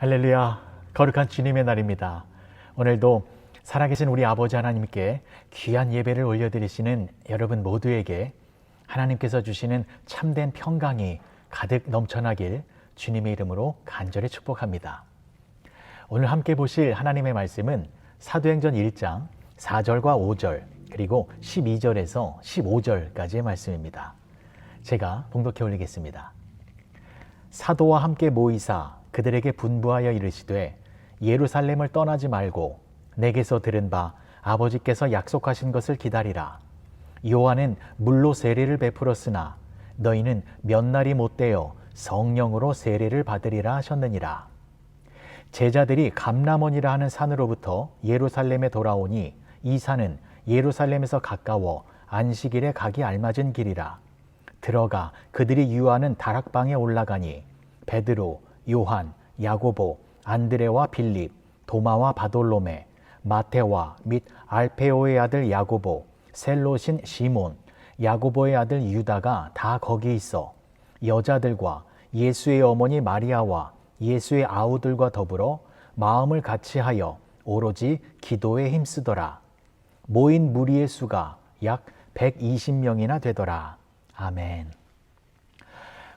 할렐루야, 거룩한 주님의 날입니다. 오늘도 살아계신 우리 아버지 하나님께 귀한 예배를 올려드리시는 여러분 모두에게 하나님께서 주시는 참된 평강이 가득 넘쳐나길 주님의 이름으로 간절히 축복합니다. 오늘 함께 보실 하나님의 말씀은 사도행전 1장 4절과 5절 그리고 12절에서 15절까지의 말씀입니다. 제가 봉독해 올리겠습니다. 사도와 함께 모이사 그들에게 분부하여 이르시되 예루살렘을 떠나지 말고 내게서 들은 바 아버지께서 약속하신 것을 기다리라. 요한은 물로 세례를 베풀었으나 너희는 몇 날이 못되어 성령으로 세례를 받으리라 하셨느니라. 제자들이 감람원이라 하는 산으로부터 예루살렘에 돌아오니 이 산은 예루살렘에서 가까워 안식일에 가기 알맞은 길이라. 들어가 그들이 유하는 다락방에 올라가니 베드로, 요한, 야고보, 안드레와 빌립, 도마와 바돌로메, 마테와 및 알페오의 아들 야고보, 셀롯인 시몬, 야고보의 아들 유다가 다 거기 있어 여자들과 예수의 어머니 마리아와 예수의 아우들과 더불어 마음을 같이하여 오로지 기도에 힘쓰더라. 모인 무리의 수가 약 120명이나 되더라. 아멘.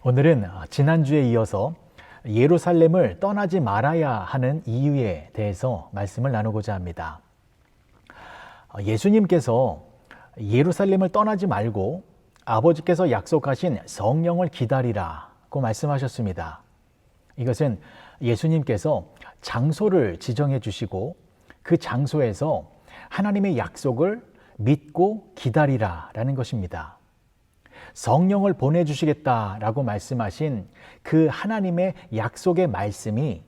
오늘은 지난주에 이어서 예루살렘을 떠나지 말아야 하는 이유에 대해서 말씀을 나누고자 합니다. 예수님께서 예루살렘을 떠나지 말고 아버지께서 약속하신 성령을 기다리라고 말씀하셨습니다. 이것은 예수님께서 장소를 지정해 주시고 그 장소에서 하나님의 약속을 믿고 기다리라라는 것입니다. 성령을 보내주시겠다라고 말씀하신 그 하나님의 약속의 말씀이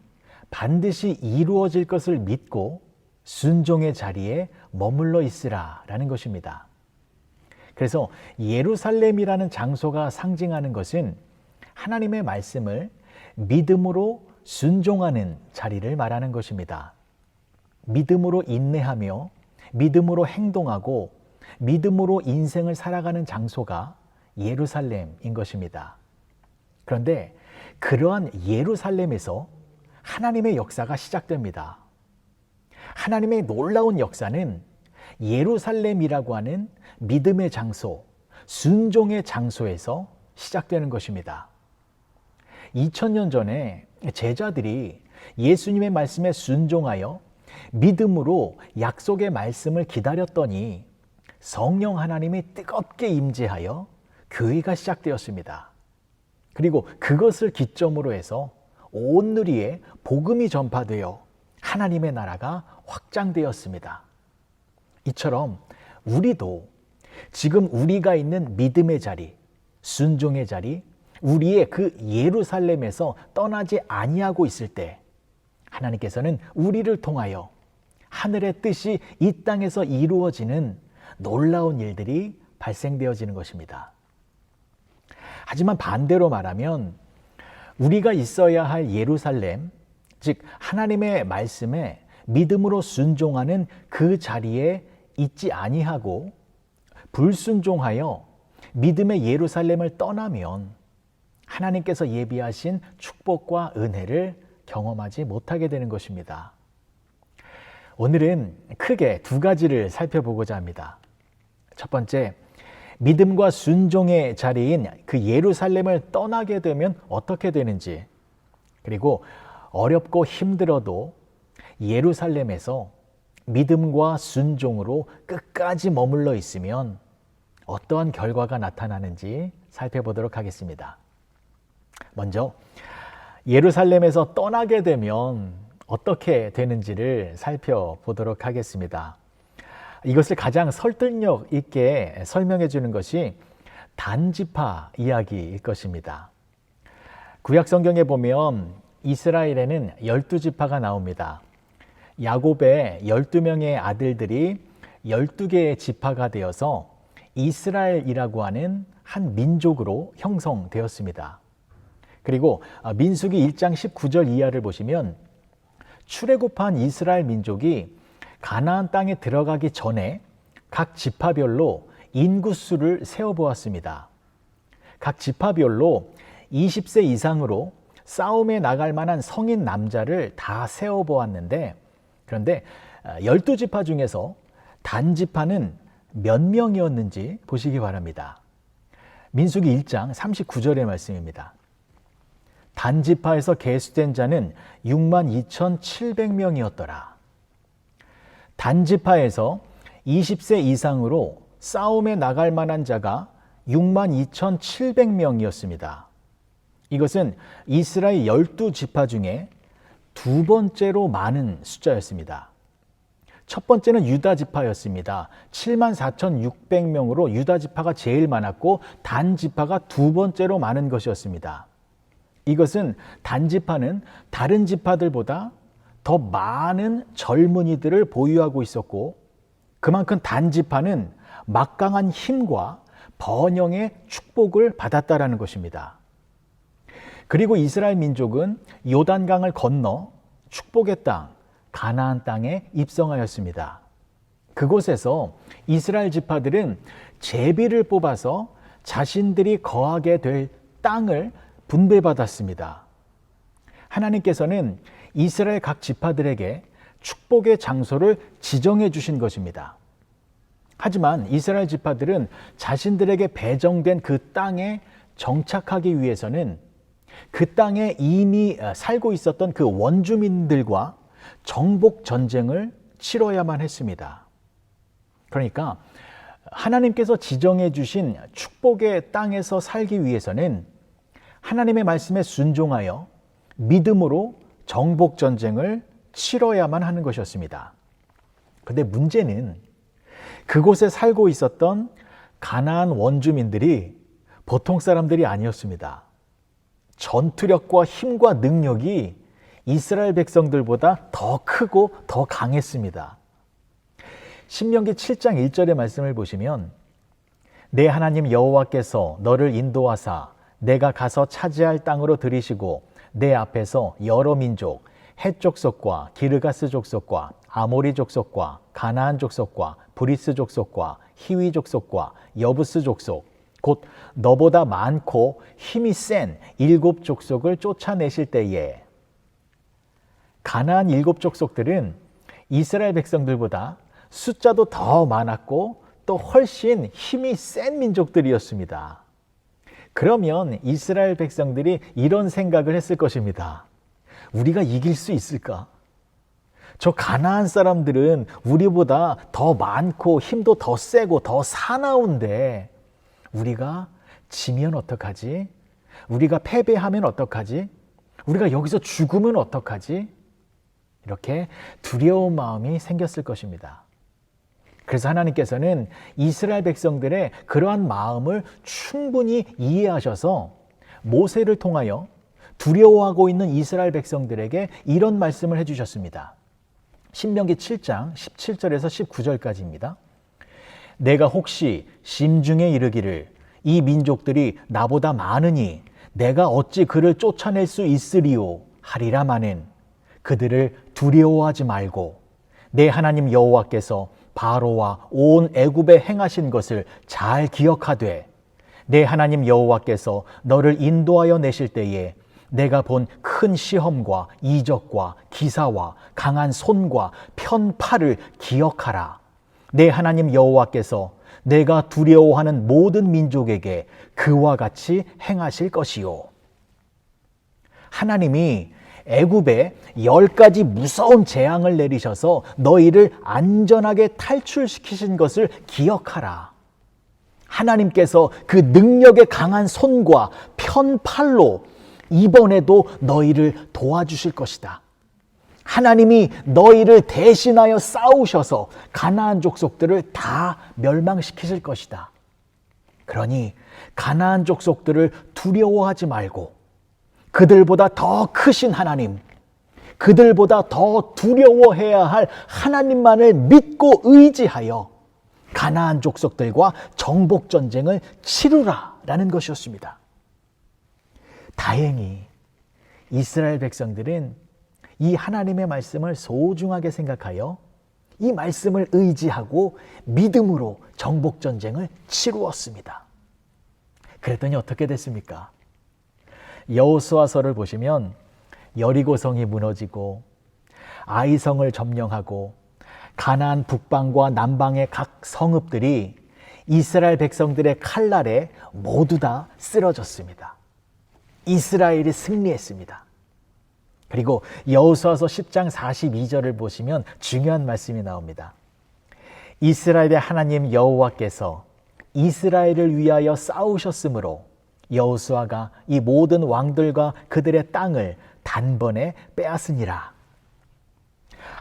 반드시 이루어질 것을 믿고 순종의 자리에 머물러 있으라라는 것입니다. 그래서 예루살렘이라는 장소가 상징하는 것은 하나님의 말씀을 믿음으로 순종하는 자리를 말하는 것입니다. 믿음으로 인내하며 믿음으로 행동하고 믿음으로 인생을 살아가는 장소가 예루살렘인 것입니다. 그런데 그러한 예루살렘에서 하나님의 역사가 시작됩니다. 하나님의 놀라운 역사는 예루살렘이라고 하는 믿음의 장소, 순종의 장소에서 시작되는 것입니다. 2000년 전에 제자들이 예수님의 말씀에 순종하여 믿음으로 약속의 말씀을 기다렸더니 성령 하나님이 뜨겁게 임재하여 교회가 시작되었습니다. 그리고 그것을 기점으로 해서 온 누리에 복음이 전파되어 하나님의 나라가 확장되었습니다. 이처럼 우리도 지금 우리가 있는 믿음의 자리, 순종의 자리, 우리의 그 예루살렘에서 떠나지 아니하고 있을 때 하나님께서는 우리를 통하여 하늘의 뜻이 이 땅에서 이루어지는 놀라운 일들이 발생되어지는 것입니다. 하지만 반대로 말하면 우리가 있어야 할 예루살렘, 즉 하나님의 말씀에 믿음으로 순종하는 그 자리에 있지 아니하고 불순종하여 믿음의 예루살렘을 떠나면 하나님께서 예비하신 축복과 은혜를 경험하지 못하게 되는 것입니다. 오늘은 크게 두 가지를 살펴보고자 합니다. 첫 번째, 믿음과 순종의 자리인 그 예루살렘을 떠나게 되면 어떻게 되는지, 그리고 어렵고 힘들어도 예루살렘에서 믿음과 순종으로 끝까지 머물러 있으면 어떠한 결과가 나타나는지 살펴보도록 하겠습니다. 먼저 예루살렘에서 떠나게 되면 어떻게 되는지를 살펴보도록 하겠습니다. 이것을 가장 설득력 있게 설명해 주는 것이 단지파 이야기일 것입니다. 구약 성경에 보면 이스라엘에는 12지파가 나옵니다. 야곱의 12명의 아들들이 12개의 지파가 되어서 이스라엘이라고 하는 한 민족으로 형성되었습니다. 그리고 민수기 1장 19절 이하를 보시면 출애굽한 이스라엘 민족이 가나안 땅에 들어가기 전에 각 지파별로 인구수를 세어보았습니다. 각 지파별로 20세 이상으로 싸움에 나갈 만한 성인 남자를 다 세어보았는데, 그런데 12지파 중에서 단지파는 몇 명이었는지 보시기 바랍니다. 민수기 1장 39절의 말씀입니다. 단지파에서 계수된 자는 62,700명이었더라. 단지파에서 20세 이상으로 싸움에 나갈 만한 자가 62,700명이었습니다. 이것은 이스라엘 12지파 중에 두 번째로 많은 숫자였습니다. 첫 번째는 유다지파였습니다. 74,600명으로 유다지파가 제일 많았고 단지파가 두 번째로 많은 것이었습니다. 이것은 단지파는 다른 지파들보다 더 많은 젊은이들을 보유하고 있었고, 그만큼 단지파는 막강한 힘과 번영의 축복을 받았다라는 것입니다. 그리고 이스라엘 민족은 요단강을 건너 축복의 땅, 가나안 땅에 입성하였습니다. 그곳에서 이스라엘 지파들은 제비를 뽑아서 자신들이 거하게 될 땅을 분배받았습니다. 하나님께서는 이스라엘 각 지파들에게 축복의 장소를 지정해 주신 것입니다. 하지만 이스라엘 지파들은 자신들에게 배정된 그 땅에 정착하기 위해서는 그 땅에 이미 살고 있었던 그 원주민들과 정복 전쟁을 치러야만 했습니다. 그러니까 하나님께서 지정해 주신 축복의 땅에서 살기 위해서는 하나님의 말씀에 순종하여 믿음으로 정복 전쟁을 치러야만 하는 것이었습니다. 그런데 문제는 그곳에 살고 있었던 가나안 원주민들이 보통 사람들이 아니었습니다. 전투력과 힘과 능력이 이스라엘 백성들보다 더 크고 더 강했습니다. 신명기 7장 1절의 말씀을 보시면 내 하나님 여호와께서 너를 인도하사 내가 가서 차지할 땅으로 들이시고 내 앞에서 여러 민족, 헷 족속과 기르가스 족속과 아모리 족속과 가나안 족속과 브리스 족속과 히위 족속과 여부스 족속, 곧 너보다 많고 힘이 센 7 족속을 쫓아내실 때에, 가나안 7 족속들은 이스라엘 백성들보다 숫자도 더 많았고 또 훨씬 힘이 센 민족들이었습니다. 그러면 이스라엘 백성들이 이런 생각을 했을 것입니다. 우리가 이길 수 있을까? 저 가나안 사람들은 우리보다 더 많고 힘도 더 세고 더 사나운데 우리가 지면 어떡하지? 우리가 패배하면 어떡하지? 우리가 여기서 죽으면 어떡하지? 이렇게 두려운 마음이 생겼을 것입니다. 그래서 하나님께서는 이스라엘 백성들의 그러한 마음을 충분히 이해하셔서 모세를 통하여 두려워하고 있는 이스라엘 백성들에게 이런 말씀을 해주셨습니다. 신명기 7장 17절에서 19절까지입니다. 내가 혹시 심중에 이르기를 이 민족들이 나보다 많으니 내가 어찌 그를 쫓아낼 수 있으리요 하리라마는 그들을 두려워하지 말고 내 하나님 여호와께서 바로와 온 애굽에 행하신 것을 잘 기억하되 내 하나님 여호와께서 너를 인도하여 내실 때에 내가 본 큰 시험과 이적과 기사와 강한 손과 편팔을 기억하라. 내 하나님 여호와께서 내가 두려워하는 모든 민족에게 그와 같이 행하실 것이요. 하나님이 애굽에 10가지 무서운 재앙을 내리셔서 너희를 안전하게 탈출시키신 것을 기억하라. 하나님께서 그 능력의 강한 손과 편팔로 이번에도 너희를 도와주실 것이다. 하나님이 너희를 대신하여 싸우셔서 가나안 족속들을 다 멸망시키실 것이다. 그러니 가나안 족속들을 두려워하지 말고 그들보다 더 크신 하나님, 그들보다 더 두려워해야 할 하나님만을 믿고 의지하여 가나안 족속들과 정복 전쟁을 치르라라는 것이었습니다. 다행히 이스라엘 백성들은 이 하나님의 말씀을 소중하게 생각하여 이 말씀을 의지하고 믿음으로 정복 전쟁을 치루었습니다. 그랬더니 어떻게 됐습니까? 여호수아서를 보시면 여리고성이 무너지고 아이성을 점령하고 가나안 북방과 남방의 각 성읍들이 이스라엘 백성들의 칼날에 모두 다 쓰러졌습니다. 이스라엘이 승리했습니다. 그리고 여호수아서 10장 42절을 보시면 중요한 말씀이 나옵니다. 이스라엘의 하나님 여호와께서 이스라엘을 위하여 싸우셨으므로 여호수아가 이 모든 왕들과 그들의 땅을 단번에 빼앗으니라.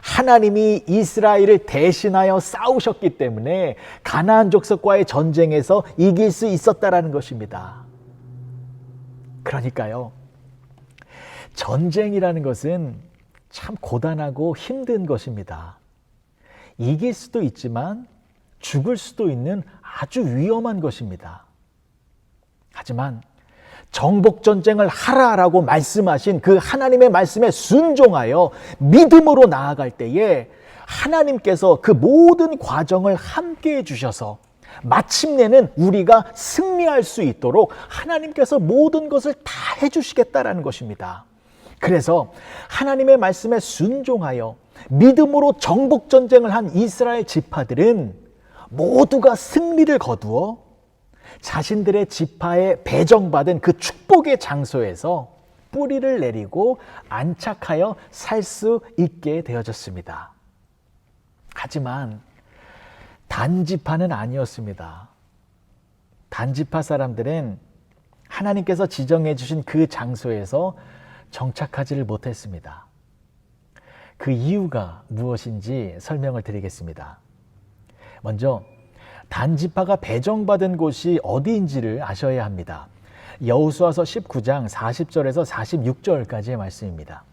하나님이 이스라엘을 대신하여 싸우셨기 때문에 가나안 족속과의 전쟁에서 이길 수 있었다라는 것입니다. 그러니까요, 전쟁이라는 것은 참 고단하고 힘든 것입니다. 이길 수도 있지만 죽을 수도 있는 아주 위험한 것입니다. 하지만 정복전쟁을 하라라고 말씀하신 그 하나님의 말씀에 순종하여 믿음으로 나아갈 때에 하나님께서 그 모든 과정을 함께 해주셔서 마침내는 우리가 승리할 수 있도록 하나님께서 모든 것을 다 해주시겠다라는 것입니다. 그래서 하나님의 말씀에 순종하여 믿음으로 정복전쟁을 한 이스라엘 지파들은 모두가 승리를 거두어 자신들의 지파에 배정받은 그 축복의 장소에서 뿌리를 내리고 안착하여 살 수 있게 되어졌습니다. 하지만 단지파는 아니었습니다. 단지파 사람들은 하나님께서 지정해 주신 그 장소에서 정착하지를 못했습니다. 그 이유가 무엇인지 설명을 드리겠습니다. 먼저 단지파가 배정받은 곳이 어디인지를 아셔야 합니다. 여호수아서 19장 40절에서 46절까지의 말씀입니다.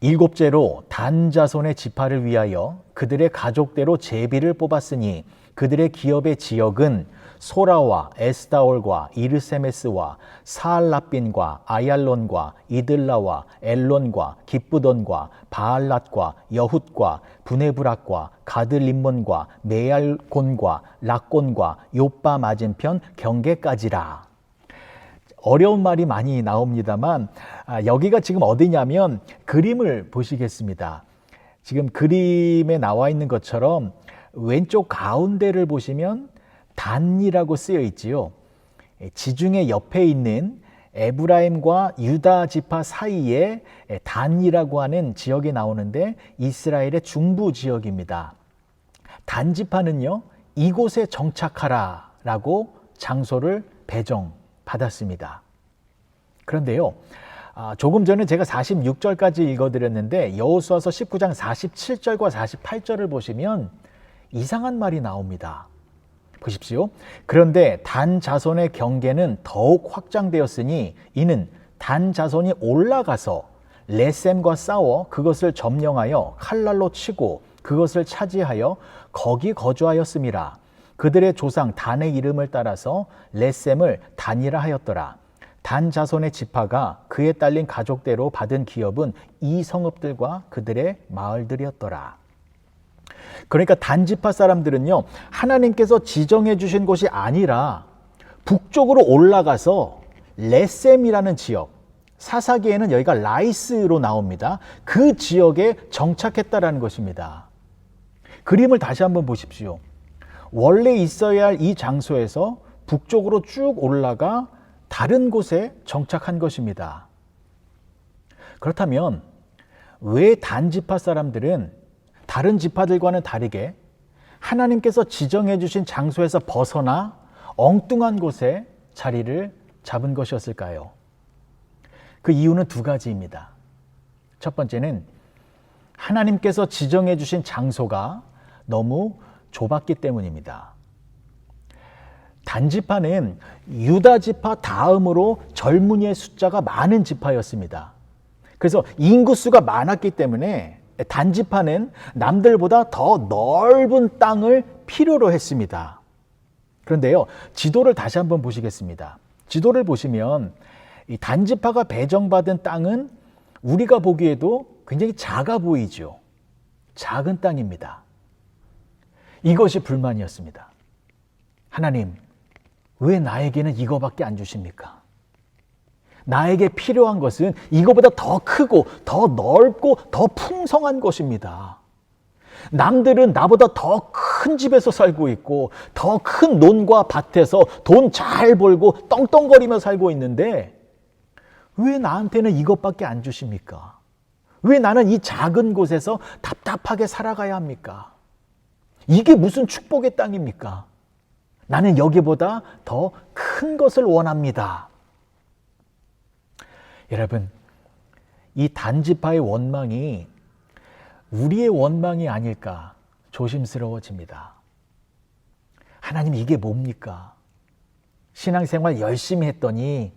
일곱째로 단 자손의 지파를 위하여 그들의 가족대로 제비를 뽑았으니 그들의 기업의 지역은 소라와 에스다올과 이르세메스와 사알라빈과 아얄론과 이들라와 엘론과 기쁘돈과 바알랏과 여훗과 부네브락과 가드림몬과 메알곤과 락곤과 요빠 맞은편 경계까지라. 어려운 말이 많이 나옵니다만 여기가 지금 어디냐면 그림을 보시겠습니다. 지금 그림에 나와 있는 것처럼 왼쪽 가운데를 보시면 단이라고 쓰여 있지요. 지중해 옆에 있는 에브라임과 유다 지파 사이에 단이라고 하는 지역이 나오는데 이스라엘의 중부 지역입니다. 단 지파는요, 이곳에 정착하라라고 장소를 배정받았습니다. 그런데요, 조금 전에 제가 46절까지 읽어드렸는데 여호수아서 19장 47절과 48절을 보시면 이상한 말이 나옵니다. 보십시오. 그런데 단 자손의 경계는 더욱 확장되었으니 이는 단 자손이 올라가서 레셈과 싸워 그것을 점령하여 칼날로 치고 그것을 차지하여 거기 거주하였음이라. 그들의 조상 단의 이름을 따라서 레셈을 단이라 하였더라. 단 자손의 지파가 그에 딸린 가족대로 받은 기업은 이 성읍들과 그들의 마을들이었더라. 그러니까 단지파 사람들은요, 하나님께서 지정해 주신 곳이 아니라 북쪽으로 올라가서 레셈이라는 지역, 사사기에는 여기가 라이스로 나옵니다. 그 지역에 정착했다라는 것입니다. 그림을 다시 한번 보십시오. 원래 있어야 할 이 장소에서 북쪽으로 쭉 올라가 다른 곳에 정착한 것입니다. 그렇다면 왜 단지파 사람들은 다른 지파들과는 다르게 하나님께서 지정해 주신 장소에서 벗어나 엉뚱한 곳에 자리를 잡은 것이었을까요? 그 이유는 두 가지입니다. 첫 번째는 하나님께서 지정해 주신 장소가 너무 좁았기 때문입니다. 단지파는 유다 지파 다음으로 젊은이의 숫자가 많은 지파였습니다. 그래서 인구수가 많았기 때문에 단지파는 남들보다 더 넓은 땅을 필요로 했습니다. 그런데요, 지도를 다시 한번 보시겠습니다. 지도를 보시면 이 단지파가 배정받은 땅은 우리가 보기에도 굉장히 작아 보이죠. 작은 땅입니다. 이것이 불만이었습니다. 하나님, 왜 나에게는 이거밖에 안 주십니까? 나에게 필요한 것은 이거보다 더 크고 더 넓고 더 풍성한 것입니다. 남들은 나보다 더 큰 집에서 살고 있고 더 큰 논과 밭에서 돈 잘 벌고 떵떵거리며 살고 있는데 왜 나한테는 이것밖에 안 주십니까? 왜 나는 이 작은 곳에서 답답하게 살아가야 합니까? 이게 무슨 축복의 땅입니까? 나는 여기보다 더 큰 것을 원합니다. 여러분, 이 단지파의 원망이 우리의 원망이 아닐까 조심스러워집니다. 하나님, 이게 뭡니까? 신앙생활 열심히 했더니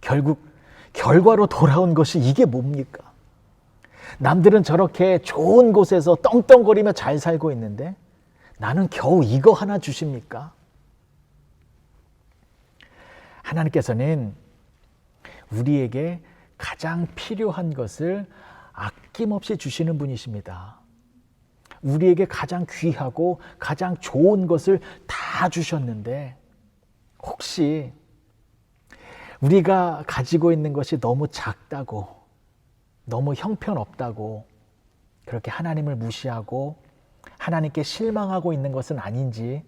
결국 결과로 돌아온 것이 이게 뭡니까? 남들은 저렇게 좋은 곳에서 떵떵거리며 잘 살고 있는데 나는 겨우 이거 하나 주십니까? 하나님께서는 우리에게 가장 필요한 것을 아낌없이 주시는 분이십니다. 우리에게 가장 귀하고 가장 좋은 것을 다 주셨는데 혹시 우리가 가지고 있는 것이 너무 작다고, 너무 형편없다고 그렇게 하나님을 무시하고 하나님께 실망하고 있는 것은 아닌지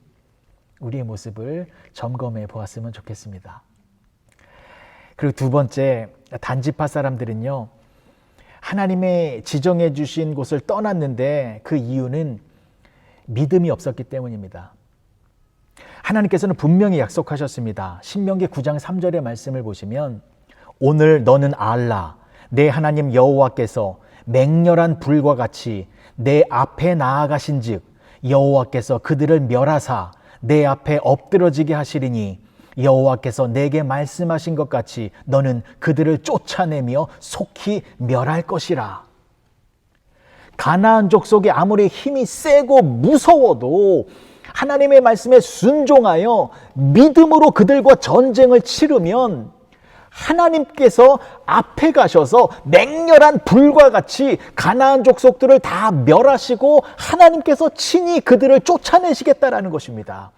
우리의 모습을 점검해 보았으면 좋겠습니다. 그리고 두 번째, 단지파 사람들은요, 하나님의 지정해 주신 곳을 떠났는데 그 이유는 믿음이 없었기 때문입니다. 하나님께서는 분명히 약속하셨습니다. 신명기 9장 3절의 말씀을 보시면 오늘 너는 알라 내 하나님 여호와께서 맹렬한 불과 같이 내 앞에 나아가신즉 여호와께서 그들을 멸하사 내 앞에 엎드러지게 하시리니 여호와께서 내게 말씀하신 것 같이 너는 그들을 쫓아내며 속히 멸할 것이라. 가나안 족속이 아무리 힘이 세고 무서워도 하나님의 말씀에 순종하여 믿음으로 그들과 전쟁을 치르면 하나님께서 앞에 가셔서 맹렬한 불과 같이 가나안 족속들을 다 멸하시고 하나님께서 친히 그들을 쫓아내시겠다라는 것입니다.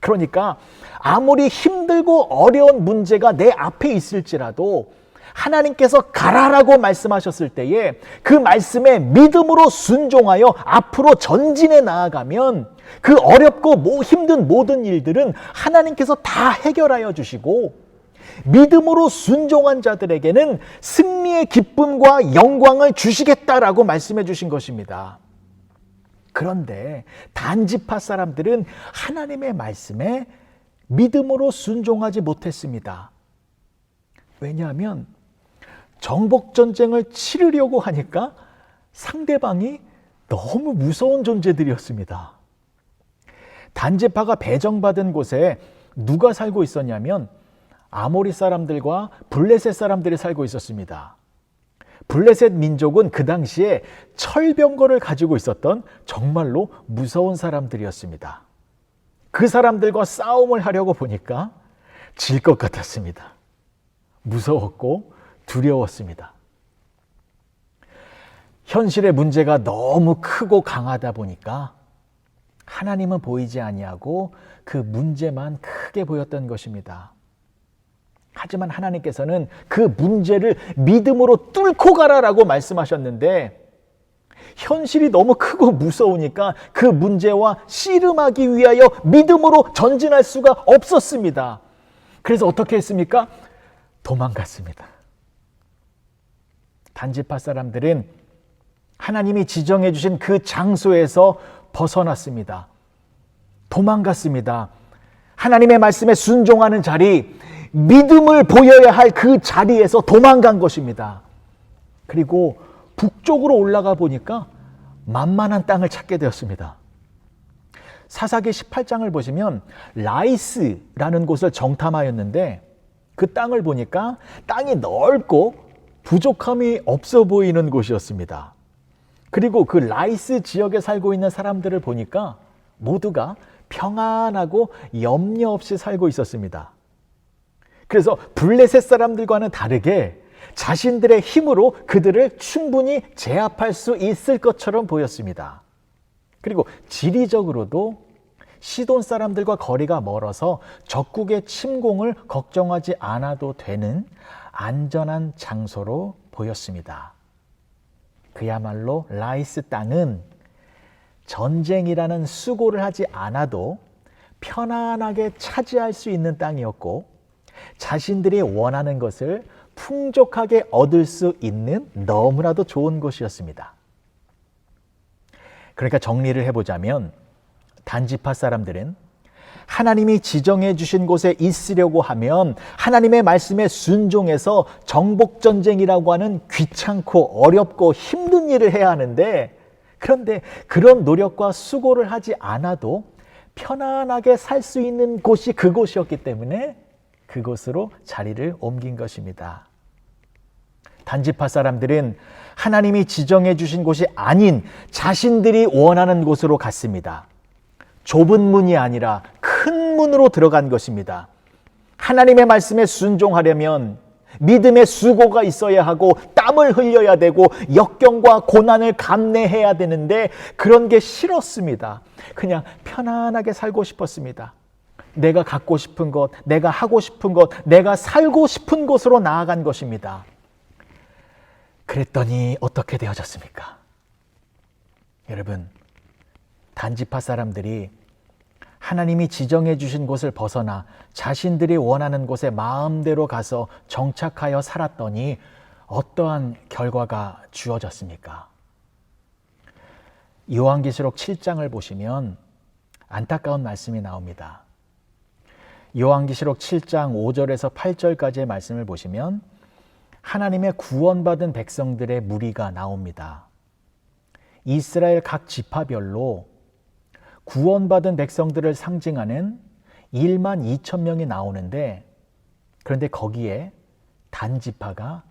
그러니까 아무리 힘들고 어려운 문제가 내 앞에 있을지라도 하나님께서 가라라고 말씀하셨을 때에 그 말씀에 믿음으로 순종하여 앞으로 전진해 나아가면 그 어렵고 힘든 모든 일들은 하나님께서 다 해결하여 주시고 믿음으로 순종한 자들에게는 승리의 기쁨과 영광을 주시겠다라고 말씀해 주신 것입니다. 그런데 단지파 사람들은 하나님의 말씀에 믿음으로 순종하지 못했습니다. 왜냐하면 정복전쟁을 치르려고 하니까 상대방이 너무 무서운 존재들이었습니다. 단지파가 배정받은 곳에 누가 살고 있었냐면 아모리 사람들과 블레셋 사람들이 살고 있었습니다. 블레셋 민족은 그 당시에 철병거를 가지고 있었던 정말로 무서운 사람들이었습니다. 그 사람들과 싸움을 하려고 보니까 질 것 같았습니다. 무서웠고 두려웠습니다. 현실의 문제가 너무 크고 강하다 보니까 하나님은 보이지 아니하고 그 문제만 크게 보였던 것입니다. 하지만 하나님께서는 그 문제를 믿음으로 뚫고 가라라고 말씀하셨는데 현실이 너무 크고 무서우니까 그 문제와 씨름하기 위하여 믿음으로 전진할 수가 없었습니다. 그래서 어떻게 했습니까? 도망갔습니다. 단지파 사람들은 하나님이 지정해 주신 그 장소에서 벗어났습니다. 도망갔습니다. 하나님의 말씀에 순종하는 자리, 믿음을 보여야 할 그 자리에서 도망간 것입니다. 그리고 북쪽으로 올라가 보니까 만만한 땅을 찾게 되었습니다. 사사기 18장을 보시면 라이스라는 곳을 정탐하였는데 그 땅을 보니까 땅이 넓고 부족함이 없어 보이는 곳이었습니다. 그리고 그 라이스 지역에 살고 있는 사람들을 보니까 모두가 평안하고 염려 없이 살고 있었습니다. 그래서 블레셋 사람들과는 다르게 자신들의 힘으로 그들을 충분히 제압할 수 있을 것처럼 보였습니다. 그리고 지리적으로도 시돈 사람들과 거리가 멀어서 적국의 침공을 걱정하지 않아도 되는 안전한 장소로 보였습니다. 그야말로 라이스 땅은 전쟁이라는 수고를 하지 않아도 편안하게 차지할 수 있는 땅이었고 자신들이 원하는 것을 풍족하게 얻을 수 있는 너무나도 좋은 곳이었습니다. 그러니까 정리를 해보자면 단지파 사람들은 하나님이 지정해 주신 곳에 있으려고 하면 하나님의 말씀에 순종해서 정복전쟁이라고 하는 귀찮고 어렵고 힘든 일을 해야 하는데, 그런데 그런 노력과 수고를 하지 않아도 편안하게 살 수 있는 곳이 그곳이었기 때문에 그곳으로 자리를 옮긴 것입니다. 단지파 사람들은 하나님이 지정해 주신 곳이 아닌 자신들이 원하는 곳으로 갔습니다. 좁은 문이 아니라 큰 문으로 들어간 것입니다. 하나님의 말씀에 순종하려면 믿음의 수고가 있어야 하고 땀을 흘려야 되고 역경과 고난을 감내해야 되는데 그런 게 싫었습니다. 그냥 편안하게 살고 싶었습니다. 내가 갖고 싶은 것, 내가 하고 싶은 것, 내가 살고 싶은 곳으로 나아간 것입니다. 그랬더니 어떻게 되어졌습니까? 여러분, 단지파 사람들이 하나님이 지정해 주신 곳을 벗어나 자신들이 원하는 곳에 마음대로 가서 정착하여 살았더니 어떠한 결과가 주어졌습니까? 요한계시록 7장을 보시면 안타까운 말씀이 나옵니다. 요한계시록 7장 5절에서 8절까지의 말씀을 보시면 하나님의 구원받은 백성들의 무리가 나옵니다. 이스라엘 각 지파별로 구원받은 백성들을 상징하는 1만 2천 명이 나오는데, 그런데 거기에 단지파가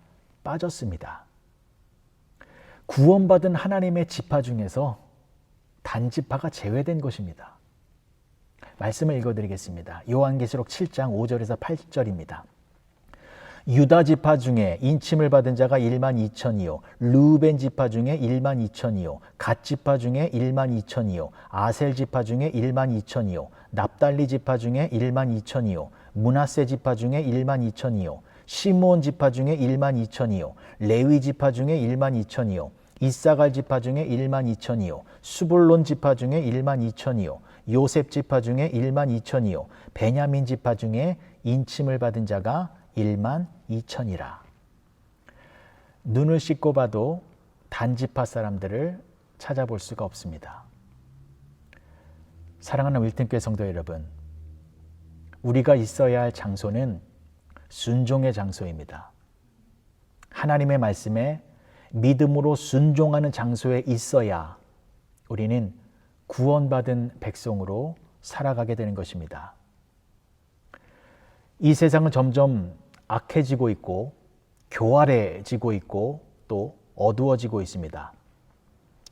빠졌습니다. 구원받은 하나님의 지파 중에서 단지파가 제외된 것입니다. 말씀을 읽어드리겠습니다. 요한계시록 7장 5절에서 8절입니다. 유다 지파 중에 인침을 받은 자가 1만 2천이요 르우벤 지파 중에 1만 2천이요 갓 지파 중에 1만 2천이요 아셀 지파 중에 1만 2천이요 납달리 지파 중에 1만 2천이요 므낫세 지파 중에 1만 2천이요 시므온 지파 중에 1만 2천이요 레위 지파 중에 1만 2천이요 이사갈 지파 중에 1만 2천이요 수불론 지파 중에 1만 2천이요 요셉 지파 중에 1만 2천이요 베냐민 지파 중에 인침을 받은 자가 1만 2천이라. 눈을 씻고 봐도 단지파 사람들을 찾아볼 수가 없습니다. 사랑하는 윌튼교회 성도 여러분, 우리가 있어야 할 장소는 순종의 장소입니다. 하나님의 말씀에 믿음으로 순종하는 장소에 있어야 우리는 구원받은 백성으로 살아가게 되는 것입니다. 이 세상은 점점 악해지고 있고 교활해지고 있고 또 어두워지고 있습니다.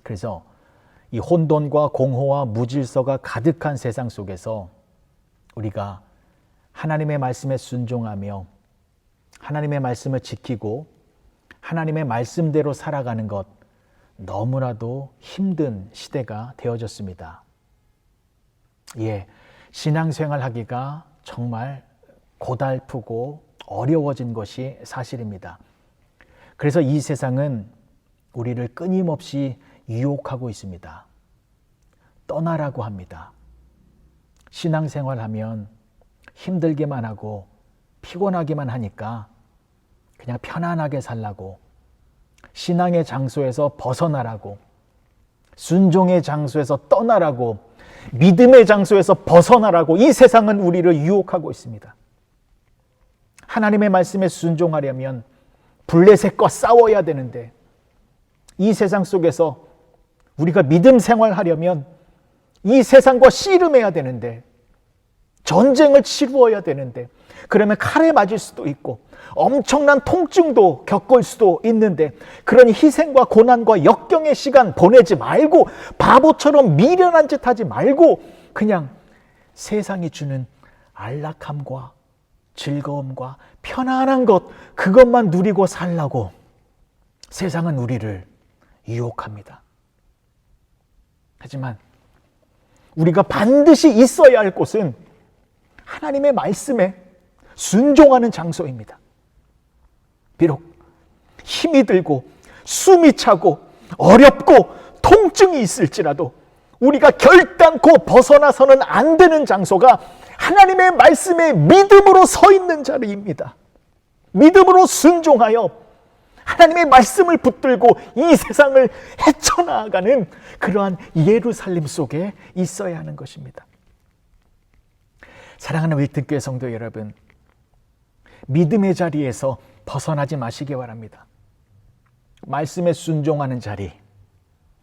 그래서 이 혼돈과 공허와 무질서가 가득한 세상 속에서 우리가 하나님의 말씀에 순종하며 하나님의 말씀을 지키고 하나님의 말씀대로 살아가는 것, 너무나도 힘든 시대가 되어졌습니다. 신앙생활 하기가 정말 고달프고 어려워진 것이 사실입니다. 그래서 이 세상은 우리를 끊임없이 유혹하고 있습니다. 떠나라고 합니다. 신앙생활하면 힘들기만 하고 피곤하기만 하니까 그냥 편안하게 살라고, 신앙의 장소에서 벗어나라고, 순종의 장소에서 떠나라고, 믿음의 장소에서 벗어나라고 이 세상은 우리를 유혹하고 있습니다. 하나님의 말씀에 순종하려면 블레셋과 싸워야 되는데, 이 세상 속에서 우리가 믿음 생활하려면 이 세상과 씨름해야 되는데, 전쟁을 치루어야 되는데, 그러면 칼에 맞을 수도 있고 엄청난 통증도 겪을 수도 있는데, 그런 희생과 고난과 역경의 시간 보내지 말고 바보처럼 미련한 짓 하지 말고 그냥 세상이 주는 안락함과 즐거움과 편안한 것, 그것만 누리고 살라고 세상은 우리를 유혹합니다. 하지만 우리가 반드시 있어야 할 곳은 하나님의 말씀에 순종하는 장소입니다. 비록 힘이 들고 숨이 차고 어렵고 통증이 있을지라도 우리가 결단코 벗어나서는 안 되는 장소가 하나님의 말씀에 믿음으로 서 있는 자리입니다. 믿음으로 순종하여 하나님의 말씀을 붙들고 이 세상을 헤쳐나가는 그러한 예루살렘 속에 있어야 하는 것입니다. 사랑하는 윌튼교회 성도 여러분, 믿음의 자리에서 벗어나지 마시기 바랍니다. 말씀에 순종하는 자리,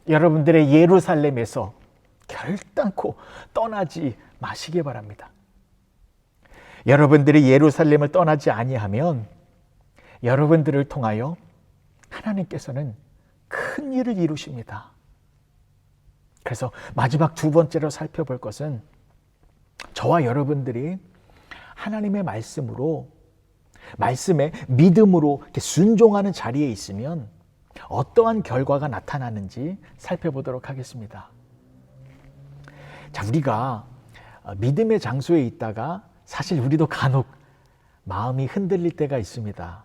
여러분들의 예루살렘에서 결단코 떠나지 마시기 바랍니다. 여러분들이 예루살렘을 떠나지 아니하면 여러분들을 통하여 하나님께서는 큰 일을 이루십니다. 그래서 마지막 두 번째로 살펴볼 것은 저와 여러분들이 하나님의 말씀으로, 말씀에 믿음으로 이렇게 순종하는 자리에 있으면 어떠한 결과가 나타나는지 살펴보도록 하겠습니다. 자, 우리가 믿음의 장소에 있다가 사실 우리도 간혹 마음이 흔들릴 때가 있습니다.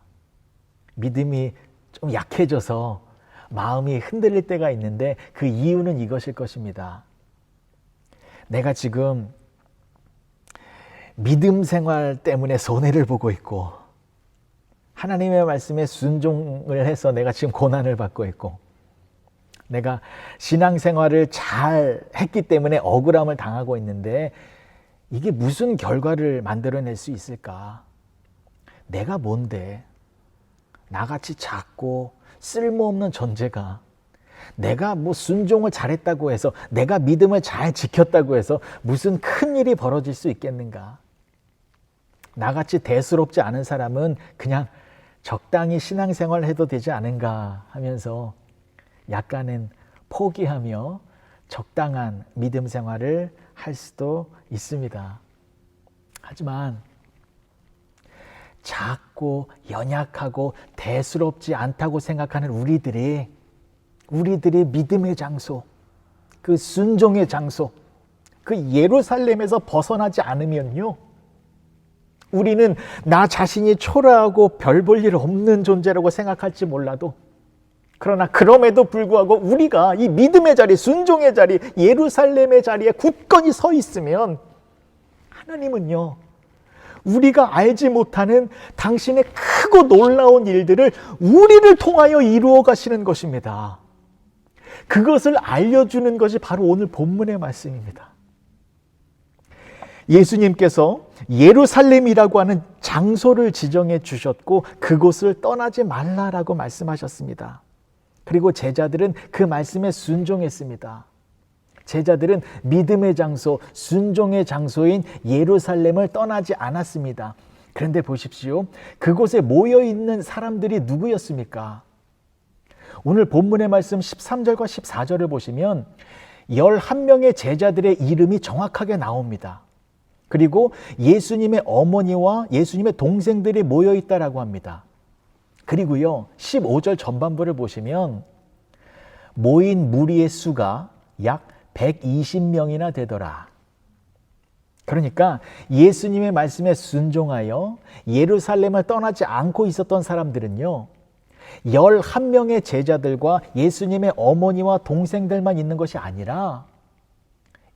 믿음이 좀 약해져서 마음이 흔들릴 때가 있는데 그 이유는 이것일 것입니다. 내가 지금 믿음 생활 때문에 손해를 보고 있고 하나님의 말씀에 순종을 해서 내가 지금 고난을 받고 있고 내가 신앙생활을 잘 했기 때문에 억울함을 당하고 있는데 이게 무슨 결과를 만들어낼 수 있을까? 내가 뭔데? 나같이 작고 쓸모없는 존재가 내가 뭐 순종을 잘했다고 해서 내가 믿음을 잘 지켰다고 해서 무슨 큰일이 벌어질 수 있겠는가? 나같이 대수롭지 않은 사람은 그냥 적당히 신앙생활을 해도 되지 않은가 하면서 약간은 포기하며 적당한 믿음 생활을 할 수도 있습니다. 하지만 작고 연약하고 대수롭지 않다고 생각하는 우리들이 믿음의 장소, 그 순종의 장소, 그 예루살렘에서 벗어나지 않으면요, 우리는 나 자신이 초라하고 별 볼 일 없는 존재라고 생각할지 몰라도, 그러나 그럼에도 불구하고 우리가 이 믿음의 자리, 순종의 자리, 예루살렘의 자리에 굳건히 서 있으면 하나님은요, 우리가 알지 못하는 당신의 크고 놀라운 일들을 우리를 통하여 이루어 가시는 것입니다. 그것을 알려주는 것이 바로 오늘 본문의 말씀입니다. 예수님께서 예루살렘이라고 하는 장소를 지정해 주셨고 그곳을 떠나지 말라라고 말씀하셨습니다. 그리고 제자들은 그 말씀에 순종했습니다. 제자들은 믿음의 장소, 순종의 장소인 예루살렘을 떠나지 않았습니다. 그런데 보십시오. 그곳에 모여있는 사람들이 누구였습니까? 오늘 본문의 말씀 13절과 14절을 보시면 11명의 제자들의 이름이 정확하게 나옵니다. 그리고 예수님의 어머니와 예수님의 동생들이 모여있다라고 합니다. 그리고요, 15절 전반부를 보시면 모인 무리의 수가 약 120명이나 되더라. 그러니까 예수님의 말씀에 순종하여 예루살렘을 떠나지 않고 있었던 사람들은요, 11명의 제자들과 예수님의 어머니와 동생들만 있는 것이 아니라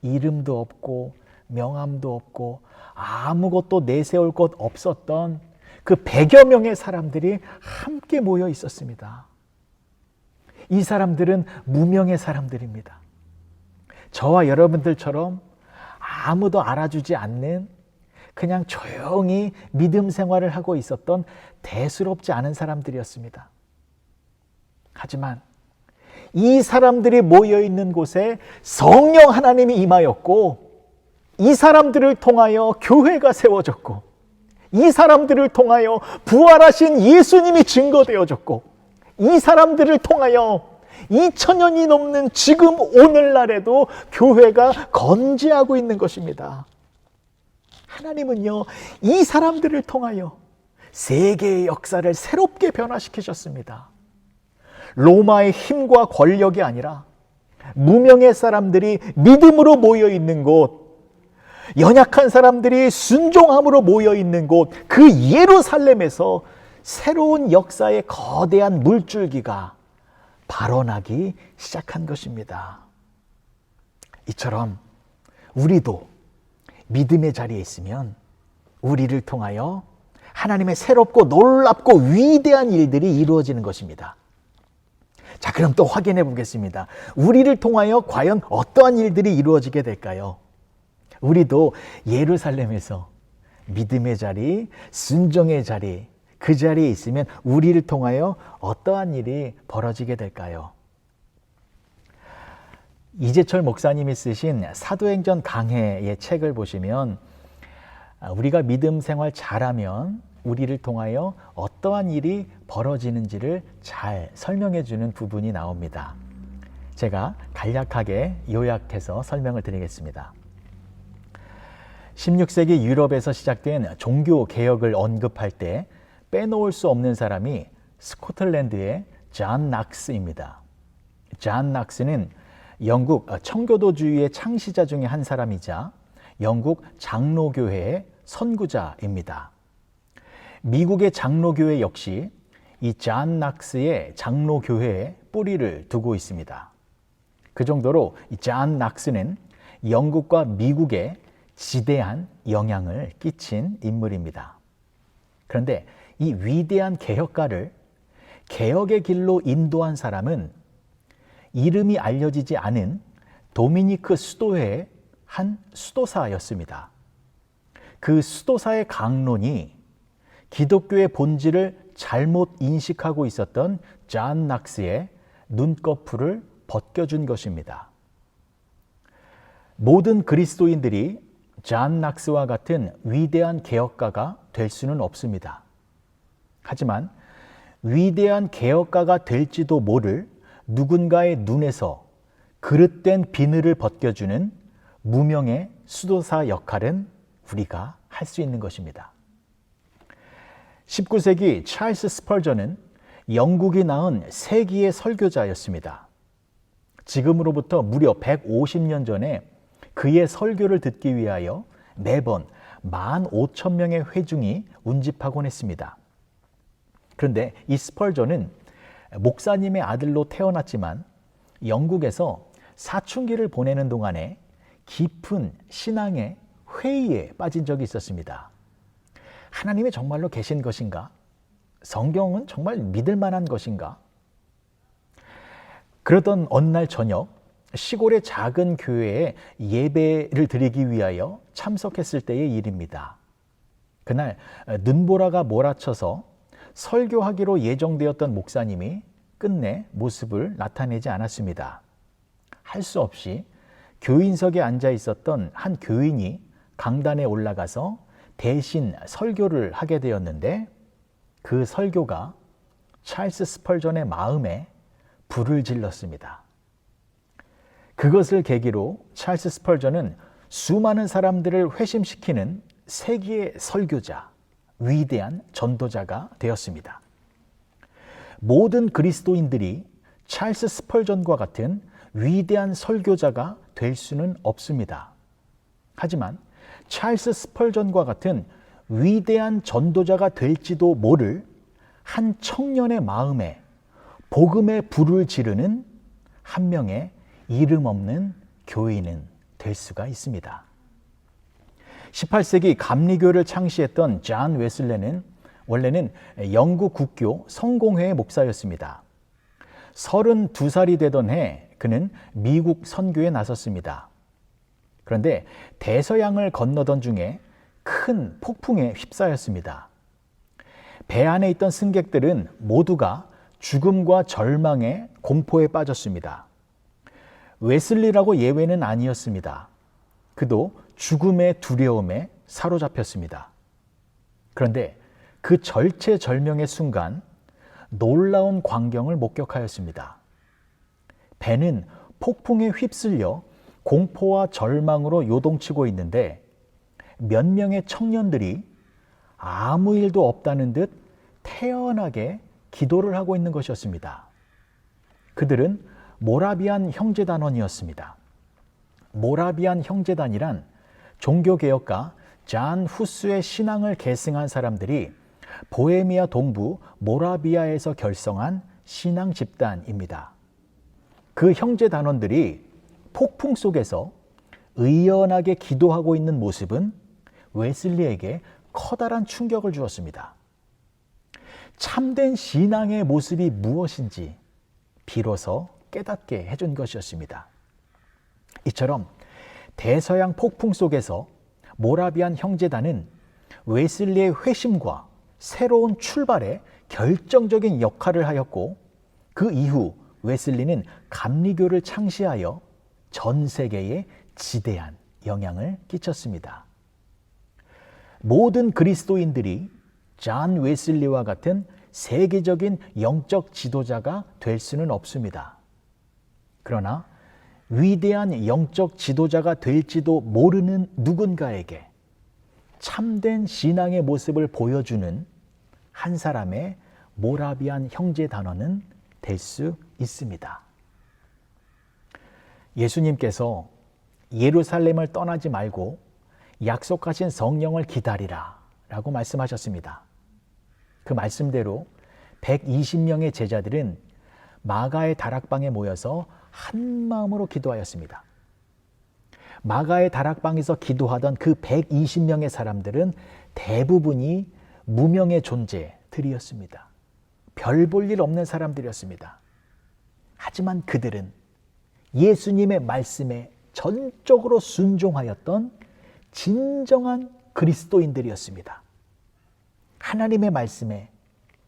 이름도 없고 명함도 없고 아무것도 내세울 것 없었던 그 100여 명의 사람들이 함께 모여 있었습니다. 이 사람들은 무명의 사람들입니다. 저와 여러분들처럼 아무도 알아주지 않는 그냥 조용히 믿음 생활을 하고 있었던 대수롭지 않은 사람들이었습니다. 하지만 이 사람들이 모여있는 곳에 성령 하나님이 임하였고 이 사람들을 통하여 교회가 세워졌고 이 사람들을 통하여 부활하신 예수님이 증거되어졌고 이 사람들을 통하여 2000년이 넘는 지금 오늘날에도 교회가 건재하고 있는 것입니다. 하나님은요, 이 사람들을 통하여 세계의 역사를 새롭게 변화시키셨습니다. 로마의 힘과 권력이 아니라 무명의 사람들이 믿음으로 모여 있는 곳, 연약한 사람들이 순종함으로 모여 있는 곳, 그 예루살렘에서 새로운 역사의 거대한 물줄기가 발원하기 시작한 것입니다. 이처럼 우리도 믿음의 자리에 있으면 우리를 통하여 하나님의 새롭고 놀랍고 위대한 일들이 이루어지는 것입니다. 자, 그럼 또 확인해 보겠습니다. 우리를 통하여 과연 어떠한 일들이 이루어지게 될까요? 우리도 예루살렘에서 믿음의 자리, 순종의 자리, 그 자리에 있으면 우리를 통하여 어떠한 일이 벌어지게 될까요? 이재철 목사님이 쓰신 사도행전 강해의 책을 보시면 우리가 믿음 생활 잘하면 우리를 통하여 어떠한 일이 벌어지는지를 잘 설명해 주는 부분이 나옵니다. 제가 간략하게 요약해서 설명을 드리겠습니다. 16세기 유럽에서 시작된 종교 개혁을 언급할 때 빼놓을 수 없는 사람이 스코틀랜드의 존 낙스입니다. 존 낙스는 영국 청교도주의의 창시자 중에 한 사람이자 영국 장로교회의 선구자입니다. 미국의 장로교회 역시 이 존 낙스의 장로교회에 뿌리를 두고 있습니다. 그 정도로 이 존 낙스는 영국과 미국에 지대한 영향을 끼친 인물입니다. 그런데 이 위대한 개혁가를 개혁의 길로 인도한 사람은 이름이 알려지지 않은 도미니크 수도회의 한 수도사였습니다. 그 수도사의 강론이 기독교의 본질을 잘못 인식하고 있었던 존 낙스의 눈꺼풀을 벗겨준 것입니다. 모든 그리스도인들이 존 낙스와 같은 위대한 개혁가가 될 수는 없습니다. 하지만 위대한 개혁가가 될지도 모를 누군가의 눈에서 그릇된 비늘을 벗겨주는 무명의 수도사 역할은 우리가 할 수 있는 것입니다. 19세기 찰스 스펄전은 영국이 낳은 세기의 설교자였습니다. 지금으로부터 무려 150년 전에 그의 설교를 듣기 위하여 매번 15,000명의 회중이 운집하곤 했습니다. 그런데 이 스펄전은 목사님의 아들로 태어났지만 영국에서 사춘기를 보내는 동안에 깊은 신앙의 회의에 빠진 적이 있었습니다. 하나님이 정말로 계신 것인가? 성경은 정말 믿을 만한 것인가? 그러던 어느 날 저녁 시골의 작은 교회에 예배를 드리기 위하여 참석했을 때의 일입니다. 그날 눈보라가 몰아쳐서 설교하기로 예정되었던 목사님이 끝내 모습을 나타내지 않았습니다. 할 수 없이 교인석에 앉아 있었던 한 교인이 강단에 올라가서 대신 설교를 하게 되었는데 그 설교가 찰스 스펄전의 마음에 불을 질렀습니다. 그것을 계기로 찰스 스펄전은 수많은 사람들을 회심시키는 세기의 설교자, 위대한 전도자가 되었습니다. 모든 그리스도인들이 찰스 스펄전과 같은 위대한 설교자가 될 수는 없습니다. 하지만 찰스 스펄전과 같은 위대한 전도자가 될지도 모를 한 청년의 마음에 복음의 불을 지르는 한 명의 이름 없는 교인은 될 수가 있습니다. 18세기 감리교를 창시했던 존 웨슬레는 원래는 영국 국교 성공회의 목사였습니다. 32살이 되던 해 그는 미국 선교에 나섰습니다. 그런데 대서양을 건너던 중에 큰 폭풍에 휩싸였습니다. 배 안에 있던 승객들은 모두가 죽음과 절망의 공포에 빠졌습니다. 웨슬리라고 예외는 아니었습니다. 그도 죽음의 두려움에 사로잡혔습니다. 그런데 그 절체절명의 순간 놀라운 광경을 목격하였습니다. 배는 폭풍에 휩쓸려 공포와 절망으로 요동치고 있는데 몇 명의 청년들이 아무 일도 없다는 듯 태연하게 기도를 하고 있는 것이었습니다. 그들은 모라비안 형제단원이었습니다. 모라비안 형제단이란 종교개혁가 잔 후스의 신앙을 계승한 사람들이 보헤미아 동부 모라비아에서 결성한 신앙 집단입니다. 그 형제 단원들이 폭풍 속에서 의연하게 기도하고 있는 모습은 웨슬리에게 커다란 충격을 주었습니다. 참된 신앙의 모습이 무엇인지 비로소 깨닫게 해준 것이었습니다. 이처럼 대서양 폭풍 속에서 모라비안 형제단은 웨슬리의 회심과 새로운 출발에 결정적인 역할을 하였고, 그 이후 웨슬리는 감리교를 창시하여 전 세계에 지대한 영향을 끼쳤습니다. 모든 그리스도인들이 존 웨슬리와 같은 세계적인 영적 지도자가 될 수는 없습니다. 그러나 위대한 영적 지도자가 될지도 모르는 누군가에게 참된 신앙의 모습을 보여주는 한 사람의 모라비안 형제 단원은 될 수 있습니다. 예수님께서 예루살렘을 떠나지 말고 약속하신 성령을 기다리라 라고 말씀하셨습니다. 그 말씀대로 120명의 제자들은 마가의 다락방에 모여서 한 마음으로 기도하였습니다. 마가의 다락방에서 기도하던 그 120명의 사람들은 대부분이 무명의 존재들이었습니다. 별 볼 일 없는 사람들이었습니다. 하지만 그들은 예수님의 말씀에 전적으로 순종하였던 진정한 그리스도인들이었습니다. 하나님의 말씀에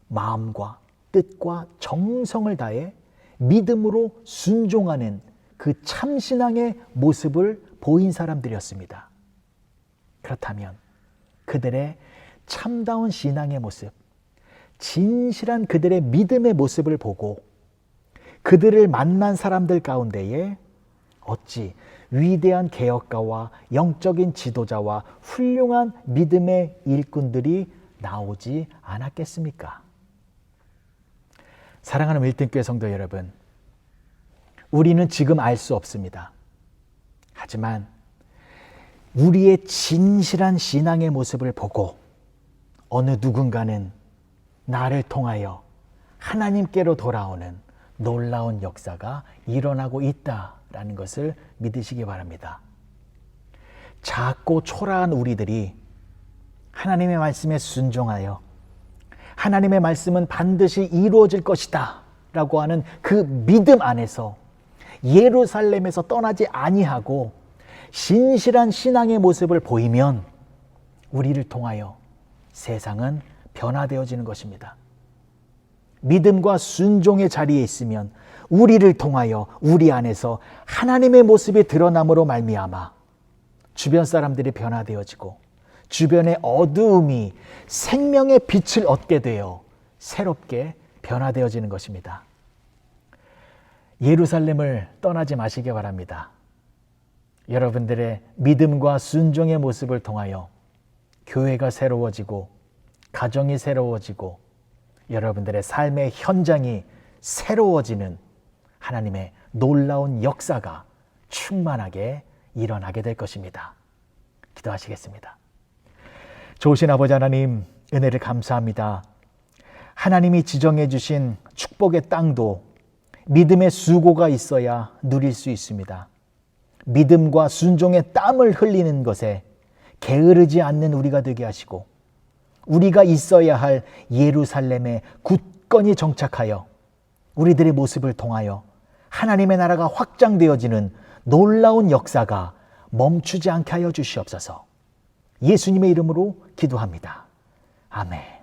마음과 뜻과 정성을 다해 믿음으로 순종하는 그 참신앙의 모습을 보인 사람들이었습니다. 그렇다면 그들의 참다운 신앙의 모습, 진실한 그들의 믿음의 모습을 보고 그들을 만난 사람들 가운데에 어찌 위대한 개혁가와 영적인 지도자와 훌륭한 믿음의 일꾼들이 나오지 않았겠습니까? 사랑하는 밀등교회 성도 여러분, 우리는 지금 알 수 없습니다. 하지만 우리의 진실한 신앙의 모습을 보고 어느 누군가는 나를 통하여 하나님께로 돌아오는 놀라운 역사가 일어나고 있다라는 것을 믿으시기 바랍니다. 작고 초라한 우리들이 하나님의 말씀에 순종하여 하나님의 말씀은 반드시 이루어질 것이다 라고 하는 그 믿음 안에서 예루살렘에서 떠나지 아니하고 신실한 신앙의 모습을 보이면 우리를 통하여 세상은 변화되어지는 것입니다. 믿음과 순종의 자리에 있으면 우리를 통하여 우리 안에서 하나님의 모습이 드러남으로 말미암아 주변 사람들이 변화되어지고 주변의 어두움이 생명의 빛을 얻게 되어 새롭게 변화되어지는 것입니다. 예루살렘을 떠나지 마시기 바랍니다. 여러분들의 믿음과 순종의 모습을 통하여 교회가 새로워지고 가정이 새로워지고 여러분들의 삶의 현장이 새로워지는 하나님의 놀라운 역사가 충만하게 일어나게 될 것입니다. 기도하시겠습니다. 좋으신 아버지 하나님, 은혜를 감사합니다. 하나님이 지정해 주신 축복의 땅도 믿음의 수고가 있어야 누릴 수 있습니다. 믿음과 순종의 땀을 흘리는 것에 게으르지 않는 우리가 되게 하시고 우리가 있어야 할 예루살렘에 굳건히 정착하여 우리들의 모습을 통하여 하나님의 나라가 확장되어지는 놀라운 역사가 멈추지 않게 하여 주시옵소서. 예수님의 이름으로 기도합니다. 아멘.